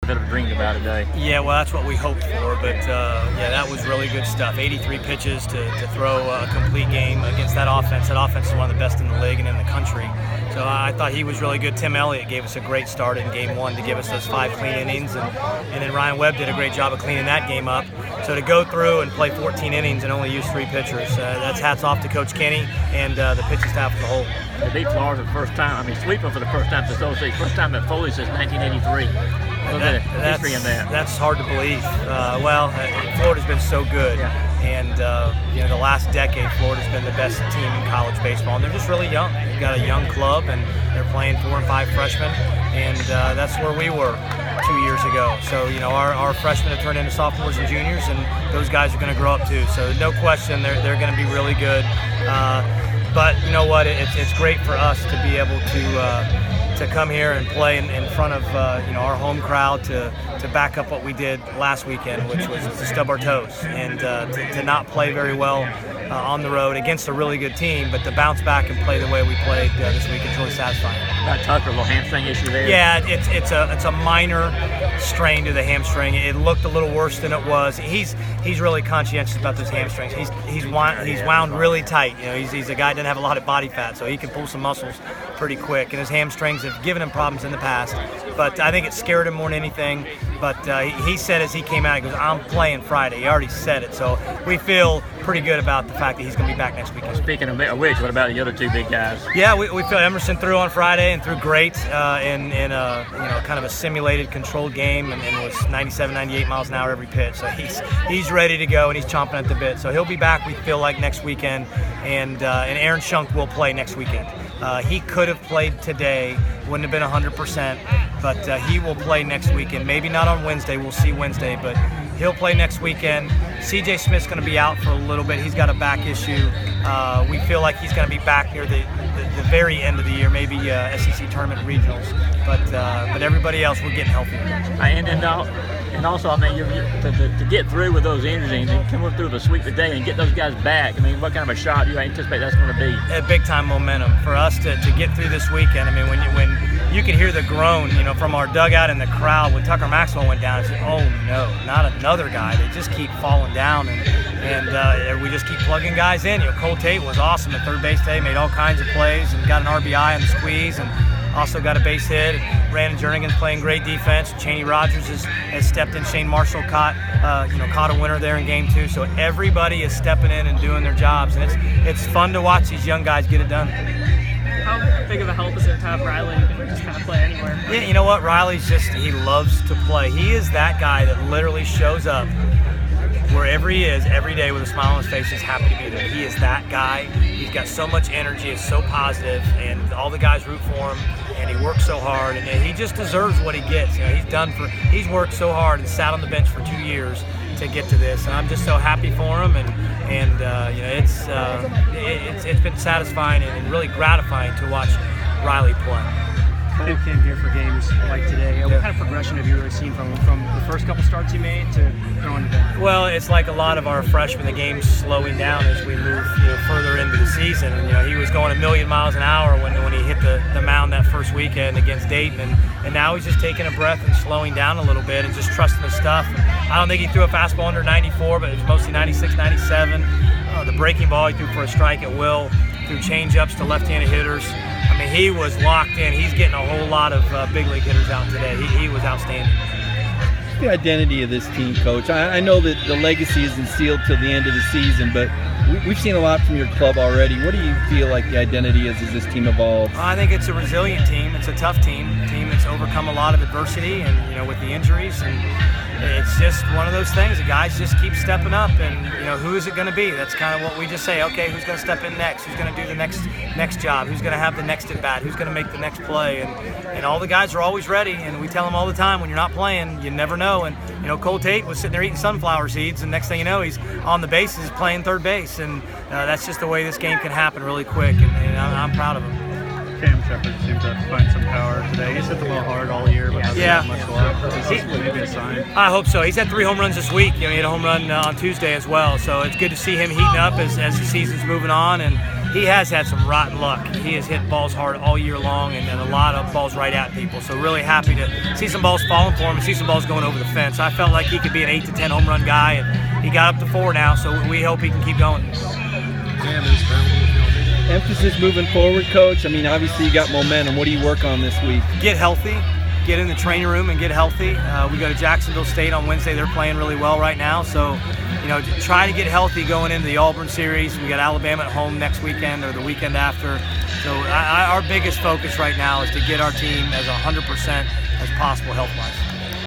bit of a dream about today. Yeah, well, that's what we hoped for. But yeah, that was really good stuff. 83 pitches to throw a complete game against that offense. That offense is one of the best in the league and in the country. So I thought he was really good. Tim Elliott gave us a great start in game one to give us those 5 clean innings, and then Ryan Webb did a great job of cleaning that game up. So to go through and play 14 innings and only use 3 pitchers, that's hats off to Coach Kenny and the pitching staff as a whole. To beat Florida for the first time, sweep them for the first time since 06, first time at Foley since 1983. Look at the history in that. That's hard to believe. Florida's been so good. Yeah. And the last decade, Florida's been the best team in college baseball, and they're just really young. They've got a young club, and they're playing 4 and 5 freshmen, and that's where we were 2 years ago. So our freshmen have turned into sophomores and juniors, and those guys are going to grow up too. So no question, they're going to be really good. But you know what? It's great for us to be able to come here and play in front of our home crowd to back up what we did last weekend, which was to stub our toes and to not play very well on the road against a really good team, but to bounce back and play the way we played this week is really satisfying. Got Tucker, a little hamstring issue there. Yeah, it's a minor strain to the hamstring. It looked a little worse than it was. He's really conscientious about those hamstrings. He's wound really tight. He's a guy that doesn't have a lot of body fat, so he can pull some muscles pretty quick. And his hamstrings have given him problems in the past, but I think it scared him more than anything. But he said as he came out, he goes, "I'm playing Friday." He already said it, so we feel pretty good about the fact that he's going to be back next weekend. Speaking of which, what about the other 2 big guys? Yeah, we feel Emerson threw on Friday and threw great in a kind of a simulated controlled game, and was 97, 98 miles an hour every pitch. So he's ready to go, and he's chomping at the bit. So he'll be back, we feel like, next weekend, and Aaron Shunk will play next weekend. He could have played today, wouldn't have been 100%, but he will play next weekend. Maybe not on Wednesday, we'll see Wednesday, but he'll play next weekend. CJ Smith's going to be out for a little bit. He's got a back issue. We feel like he's going to be back near the very end of the year, maybe SEC tournament regionals. But everybody else, we're getting healthy. And also, to get through with those injuries and come through the sweep today and get those guys back, what kind of a shot do you anticipate that's going to be? Big time momentum for us to get through this weekend. When you could hear the groan, from our dugout and the crowd when Tucker Maxwell went down, it's like, oh no, not another guy. They just keep falling down, and we just keep plugging guys in. Cole Tate was awesome at third base today, made all kinds of plays and got an RBI on the squeeze, and also got a base hit. Brandon Jernigan's playing great defense. Cheney Rogers has stepped in. Shane Marshall caught a winner there in game 2. So everybody is stepping in and doing their jobs, and it's fun to watch these young guys get it done. How big of a help is it to have Riley who can just kind of play anywhere? Yeah, you know what? Riley's he loves to play. He is that guy that literally shows up wherever he is every day with a smile on his face, just happy to be there. He is that guy. He's got so much energy, it's so positive, and all the guys root for him, and he works so hard, and he just deserves what he gets. He's worked so hard and sat on the bench for 2 years to get to this, and I'm just so happy for him, and it's been satisfying and really gratifying to watch Riley play. Cole came here for games like today. What kind of progression have you really seen from the first couple starts he made to going to today? Well, it's like a lot of our freshmen, the game's slowing down as we move further into the season. And he was going a million miles an hour when he hit the mound that first weekend against Dayton, and now he's just taking a breath and slowing down a little bit and just trusting his stuff. I don't think he threw a fastball under 94, but it was mostly 96, 97. The breaking ball he threw for a strike at will, threw change-ups to left-handed hitters. He was locked in. He's getting a whole lot of big league hitters out today. He was outstanding. The identity of this team, Coach. I know that the legacy isn't sealed till the end of the season, but we've seen a lot from your club already. What do you feel like the identity is as this team evolves? I think it's a resilient team. It's a tough team that's overcome a lot of adversity, and with the injuries, and it's just one of those things. The guys just keep stepping up, and who is it going to be? That's kind of what we just say. Okay, who's going to step in next? Who's going to do the next job? Who's going to have the next at bat? Who's going to make the next play? And all the guys are always ready. And we tell them all the time, when you're not playing, you never know. And Cole Tate was sitting there eating sunflower seeds, and next thing you know, he's on the bases playing third base. And that's just the way this game can happen really quick. And I'm proud of him. Cam Shepard seemed to find some power today. He's hit the ball hard all year, but hasn't had much luck. Is this what you can sign? I hope so. He's had 3 home runs this week. He had a home run on Tuesday as well. So it's good to see him heating up as the season's moving on. And he has had some rotten luck. He has hit balls hard all year long and a lot of balls right at people. So really happy to see some balls falling for him and see some balls going over the fence. I felt like he could be an 8 to 10 home run guy, and he got up to 4 now, so we hope he can keep going. Emphasis moving forward, Coach. I mean, obviously you got momentum. What do you work on this week? Get healthy. Get in the training room and get healthy. We go to Jacksonville State on Wednesday. They're playing really well right now. So, try to get healthy going into the Auburn series. We got Alabama at home next weekend or the weekend after. So our biggest focus right now is to get our team as 100% as possible health-wise.